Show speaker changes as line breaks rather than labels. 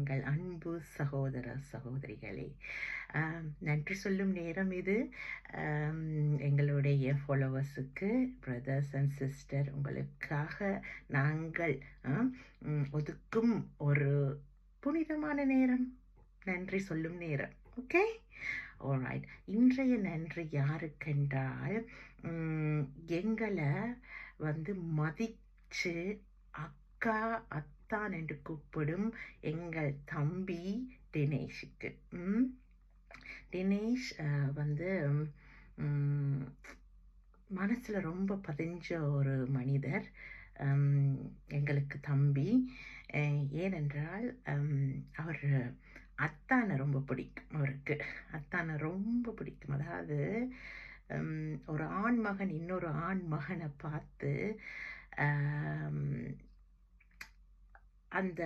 எங்கள் அன்பு சகோதர சகோதரிகளே, நன்றி சொல்லும் நேரம் இது. எங்களுடைய ஃபாலோவர்ஸுக்கு, பிரதர்ஸ் அண்ட் சிஸ்டர், உங்களுக்காக நாங்கள் ஒதுக்கும் ஒரு புனிதமான நேரம், நன்றி சொல்லும் நேரம். Okay, alright. இன்றைய நன்றி யாருக்கென்றால், எங்களை மதித்து அக்கா அத்தான் என்று கூப்பிடும் எங்கள் தம்பி தினேஷுக்கு. தினேஷ் மனசில் ரொம்ப பதிஞ்ச ஒரு மனிதர், எங்களுக்கு தம்பி. ஏனென்றால் அவர் அத்தானை ரொம்ப பிடிக்கும். அவருக்கு அத்தானை ரொம்ப பிடிக்கும். அதாவது ஒரு ஆண்மகன் இன்னொரு ஆண்மகனை பார்த்து அந்த